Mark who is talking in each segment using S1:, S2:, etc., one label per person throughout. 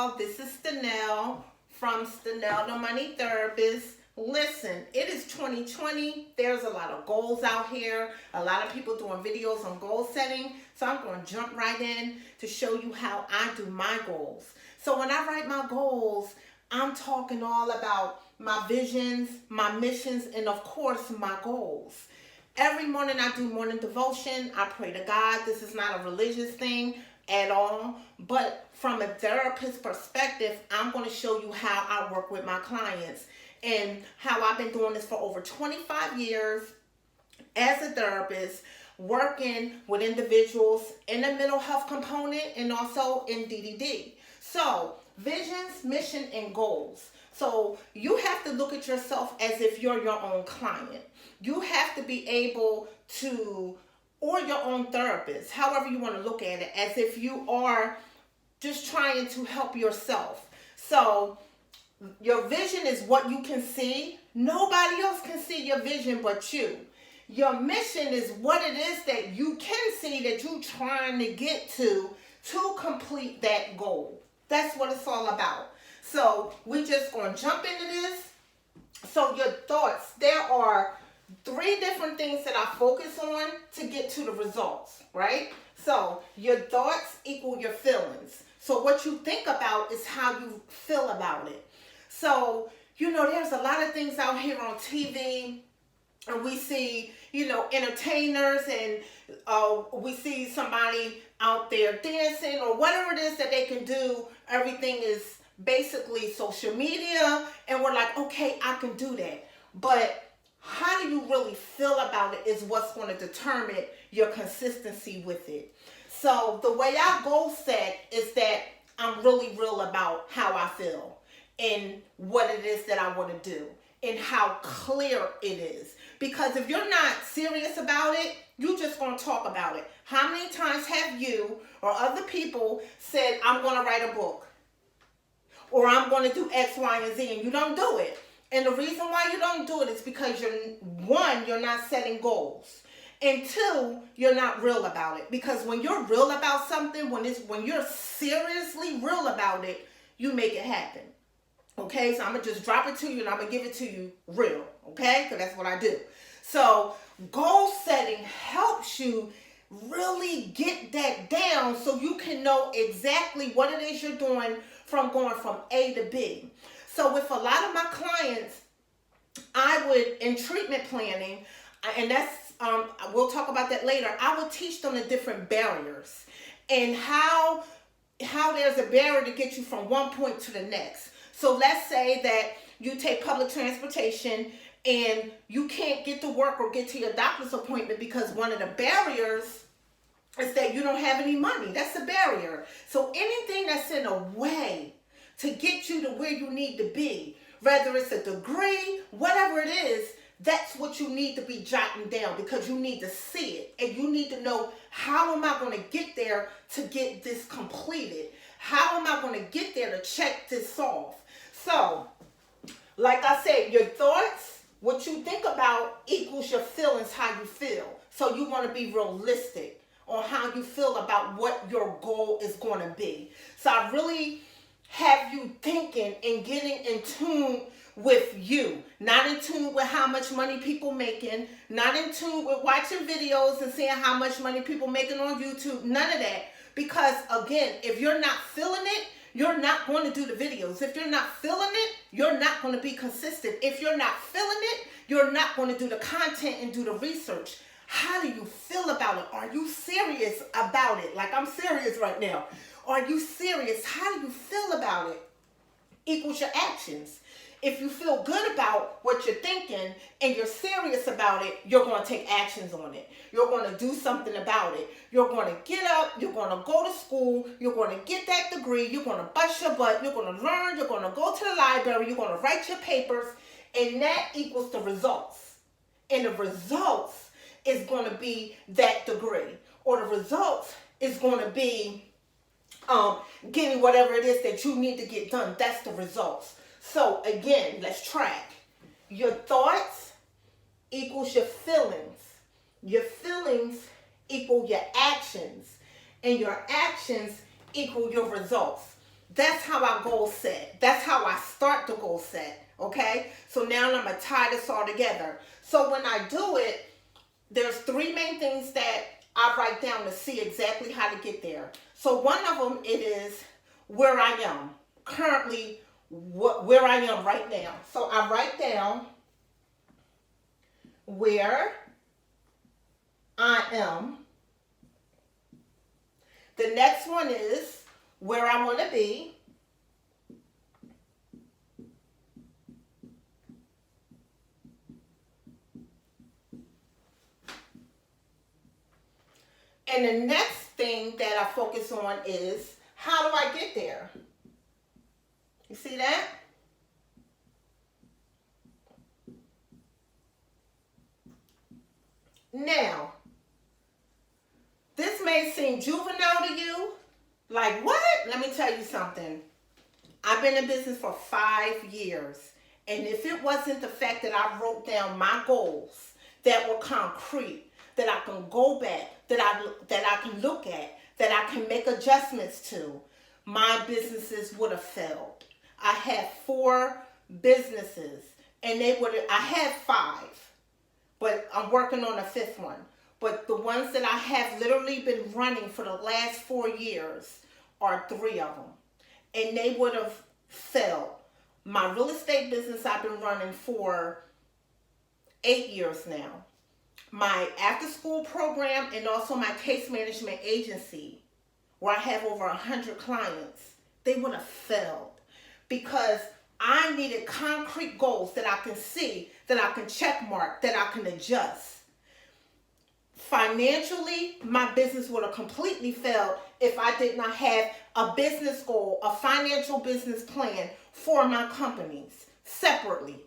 S1: y'all. This is Stenell from Stenell the Money Therapist. Listen, it is 2020. There's a lot of goals out here. A lot of people doing videos on goal setting. So I'm going to jump right in to show you how I do my goals. So when I write my goals, I'm talking all about my visions, my missions, and of course, my goals. Every morning I do morning devotion. I pray to God. This is not a religious thing at all. But from a therapist perspective, I'm going to show you how I work with my clients and how I've been doing this for over 25 years as a therapist, working with individuals in the mental health component and also in DDD. So, visions, mission, and goals. So you have to look at yourself as if you're your own client. You have to be able to, or your own therapist, however you want to look at it, as if you are just trying to help yourself. So your vision is what you can see. Nobody else can see your vision but you. Your mission is what it is that you can see that you're trying to get to complete that goal. That's what it's all about. So we just going to jump into this. So your thoughts, there are 3 different things that I focus on to get to the results, right? So your thoughts equal your feelings. So what you think about is how you feel about it. So, there's a lot of things out here on TV, and we see, entertainers, and we see somebody out there dancing or whatever it is that they can do. Everything is basically social media, and we're like, okay, I can do that. But how do you really feel about it is what's going to determine your consistency with it. So the way I goal set is that I'm really real about how I feel and what it is that I want to do and how clear it is. Because if you're not serious about it, you're just going to talk about it. How many times have you or other people said, I'm going to write a book, or I'm going to do X, Y, and Z, and you don't do it? And the reason why you don't do it is because you're not setting goals. And 2, you're not real about it. Because when you're real about something, when you're seriously real about it, you make it happen. Okay, so I'm going to just drop it to you and I'm going to give it to you real. Okay, because that's what I do. So goal setting helps you really get that down so you can know exactly what it is you're doing from going from A to B. So with a lot of my clients, I would, in treatment planning, and that's, we'll talk about that later, I would teach them the different barriers and how there's a barrier to get you from one point to the next. So let's say that you take public transportation and you can't get to work or get to your doctor's appointment because one of the barriers is that you don't have any money. That's a barrier. So anything that's in a way to get you to where you need to be, whether it's a degree, whatever it is, that's what you need to be jotting down, because you need to see it and you need to know, how am I going to get there to get this completed? How am I going to get there to check this off? So, like I said, your thoughts, what you think about, equals your feelings, how you feel. So you want to be realistic on how you feel about what your goal is going to be. So I really have you thinking and getting in tune with you, not in tune with how much money people making, not in tune with watching videos and seeing how much money people making on YouTube, none of that. Because again, if you're not feeling it, you're not going to do the videos. If you're not feeling it, you're not going to be consistent. If you're not feeling it, you're not going to do the content and do the research. How do you feel about it? Are you serious about it? Like I'm serious right now. Are you serious? How do you feel about it? Equals your actions. If you feel good about what you're thinking and you're serious about it, you're going to take actions on it. You're going to do something about it. You're going to get up. You're going to go to school. You're going to get that degree. You're going to bust your butt. You're going to learn. You're going to go to the library. You're going to write your papers. And that equals the results. And the results is going to be that degree. Or the results is going to be getting whatever it is that you need to get done. That's the results. So again, let's track. Your thoughts equals your feelings. Your feelings equal your actions. And your actions equal your results. That's how I goal set. That's how I start the goal set. Okay? So now I'm going to tie this all together. So when I do it, there's three main things that I write down to see exactly how to get there. So one of them, it is where I am currently, where I am right now. So I write down where I am. The next one is where I want to be. And the next thing that I focus on is how do I get there? You see that? Now, this may seem juvenile to you. Like, what? Let me tell you something. I've been in business for 5 years. And if it wasn't the fact that I wrote down my goals that were concrete, that I can go back, that I can look at, that I can make adjustments to, my businesses would have failed. I had 4 businesses, and I had 5, but I'm working on a 5th one. But the ones that I have literally been running for the last 4 years are 3 of them. And they would have failed. My real estate business I've been running for 8 years now. My after school program and also my case management agency, where I have over 100 clients, they would have failed. Because I needed concrete goals that I can see, that I can check mark, that I can adjust. Financially, my business would have completely failed if I did not have a business goal, a financial business plan for my companies separately.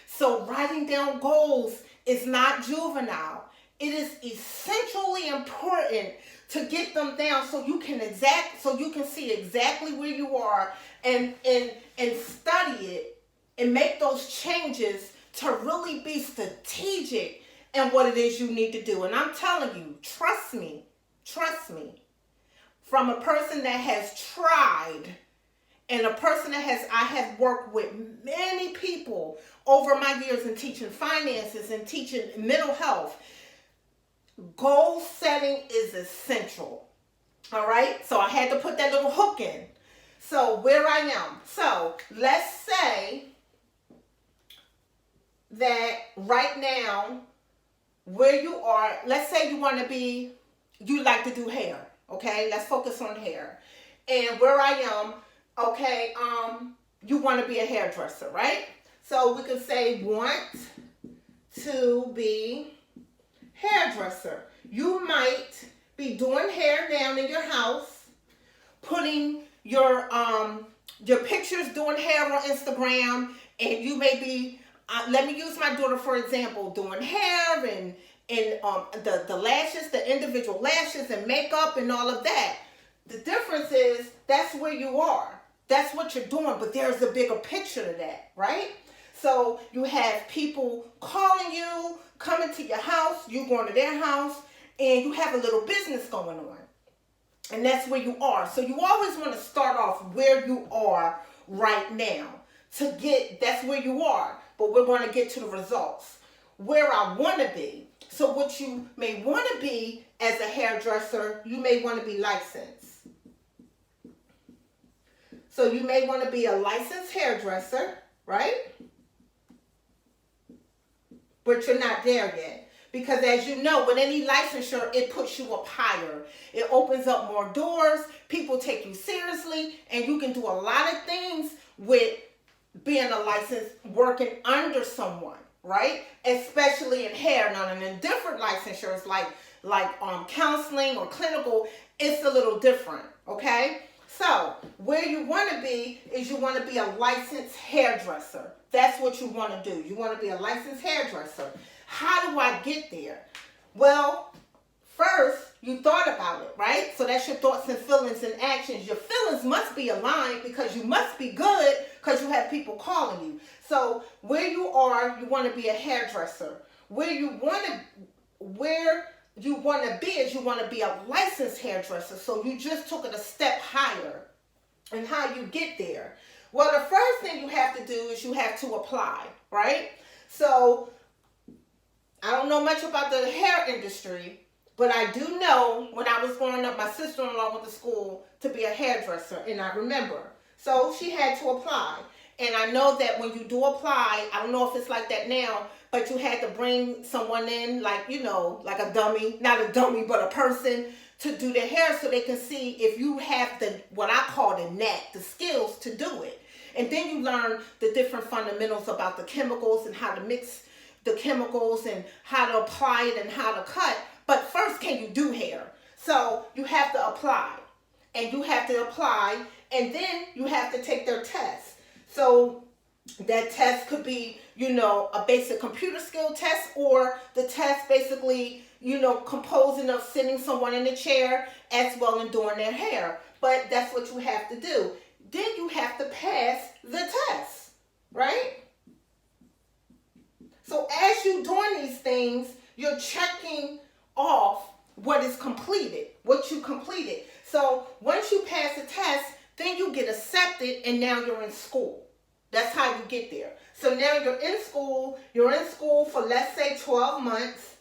S1: So writing down goals is not juvenile. It is essentially important to get them down so you can see exactly where you are and study it and make those changes to really be strategic in what it is you need to do. And I'm telling you, trust me, from a person that has tried and a person that I have worked with many people over my years in teaching finances and teaching mental health. Goal setting is essential. All right? So I had to put that little hook in. So where I am. So let's say that right now, where you are, let's say you like to do hair. Okay? Let's focus on hair. And where I am, okay, you want to be a hairdresser, right? So we can say want to be hairdresser. You might be doing hair down in your house, putting your pictures doing hair on Instagram, and you may be, let me use my daughter for example, doing hair and the lashes, the individual lashes and makeup and all of that. The difference is that's where you are. That's what you're doing, but there's a bigger picture to that, right? So you have people calling you, coming to your house, you going to their house, and you have a little business going on. And that's where you are. So you always want to start off where you are right now. That's where you are, but we're going to get to the results. Where I want to be. So what you may want to be as a hairdresser, you may want to be licensed. So you may want to be a licensed hairdresser, right? But you're not there yet. Because as you know, with any licensure, it puts you up higher. It opens up more doors. People take you seriously. And you can do a lot of things with being a licensed, working under someone, right? Especially in hair. Now, in different licensures like counseling or clinical, it's a little different, okay? So, where you want to be is you want to be a licensed hairdresser. That's what you want to do. You want to be a licensed hairdresser. How do I get there? Well, first, you thought about it, right? So that's your thoughts and feelings and actions. Your feelings must be aligned because you must be good because you have people calling you. So where you are, you want to be a hairdresser. Where you want to be is you want to be a licensed hairdresser. So you just took it a step higher. and how you get there. Well, the first thing you have to do is you have to apply, right? So I don't know much about the hair industry, but I do know when I was growing up, my sister-in-law went to school to be a hairdresser, and I remember. So she had to apply. And I know that when you do apply, I don't know if it's like that now, but you had to bring someone in, like, you know, like a dummy, not a dummy, but a person to do their hair so they can see if you have the, what I call the knack, the skills to do it. And then you learn the different fundamentals about the chemicals and how to mix the chemicals and how to apply it and how to cut. But first, can you do hair? So you have to apply. And you have to apply, and then you have to take their test. So that test could be, you know, a basic computer skill test, or the test basically, you know, composing of sitting someone in a chair as well and doing their hair. But that's what you have to do. Then you have to pass the test, right? So as you're doing these things, you're checking off what is completed, what you completed. So once you pass the test, then you get accepted, and now you're in school. That's how you get there. So now you're in school for, let's say, 12 months.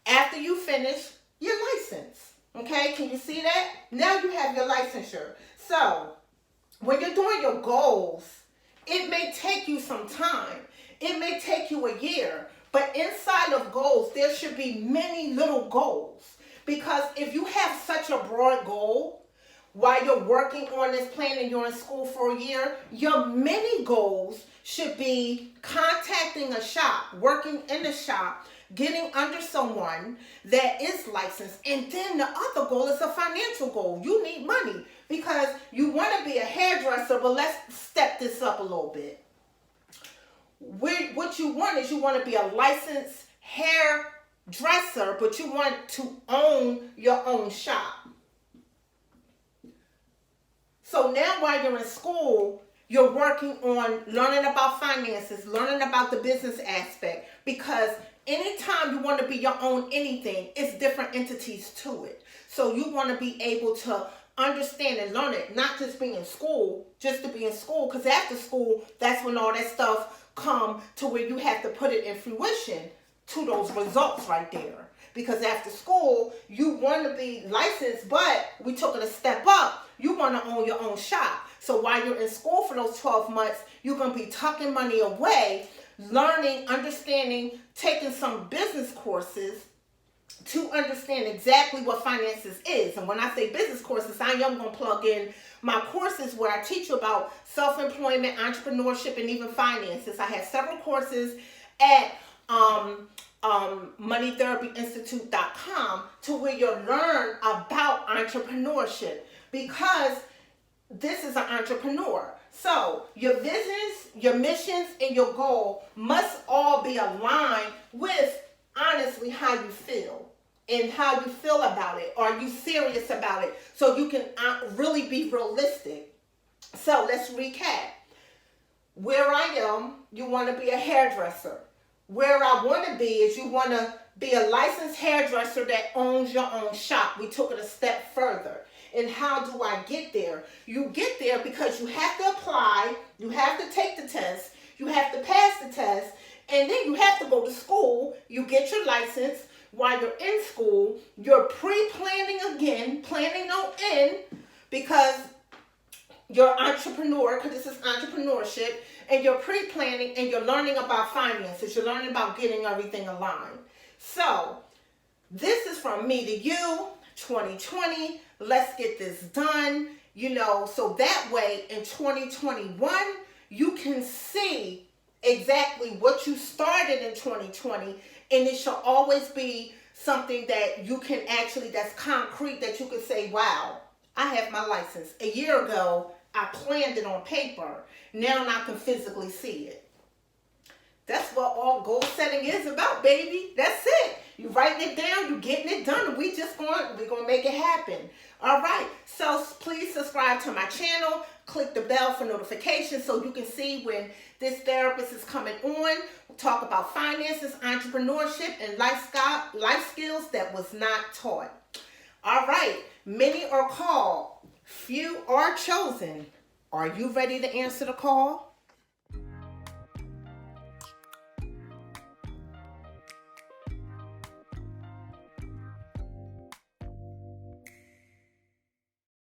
S1: After you finish your license, okay? Can you see that? Now you have your licensure. So when you're doing your goals, it may take you some time. It may take you a year. But inside of goals, there should be many little goals. Because if you have such a broad goal, while you're working on this plan and you're in school for a year, your mini goals should be contacting a shop, working in the shop, getting under someone that is licensed. And then the other goal is a financial goal. You need money because you want to be a hairdresser, but let's step this up a little bit. What you want is you want to be a licensed hairdresser, but you want to own your own shop. So now while you're in school, you're working on learning about finances, learning about the business aspect, because anytime you want to be your own anything, it's different entities to it. So you want to be able to understand and learn it, not just be in school, just to be in school, because after school, that's when all that stuff come to where you have to put it in fruition to those results right there. Because after school, you want to be licensed, but we took it a step up. You want to own your own shop. So while you're in school for those 12 months, you're going to be tucking money away, learning, understanding, taking some business courses to understand exactly what finances is. And when I say business courses, I am going to plug in my courses where I teach you about self-employment, entrepreneurship, and even finances. I have several courses at moneytherapyinstitute.com to where you learn about entrepreneurship, because this is an entrepreneur. So your business, your missions, and your goal must all be aligned with honestly how you feel and how you feel about it. Are you serious about it? So you can really be realistic. So let's recap. Where I am, you want to be a hairdresser. Where I want to be is you want to be a licensed hairdresser that owns your own shop. We took it a step further. And how do I get there? You get there because you have to apply, you have to take the test, you have to pass the test, and then you have to go to school. You get your license. While you're in school, you're pre-planning again, planning no end, because you're an entrepreneur, because this is entrepreneurship, and you're pre-planning and you're learning about finances. You're learning about getting everything aligned. So this is from me to you, 2020. Let's get this done, so that way in 2021, you can see exactly what you started in 2020, and it shall always be something that you can actually, that's concrete, that you can say, wow, I have my license. A year ago, I planned it on paper. Now I can physically see it. That's what all goal setting is about, baby. That's it. You writing it down, you getting it done, and we're gonna make it happen. All right. So please subscribe to my channel. Click the bell for notifications so you can see when this therapist is coming on. We'll talk about finances, entrepreneurship, and life skills that was not taught. All right. Many are called, Few are chosen. Are you ready to answer the call?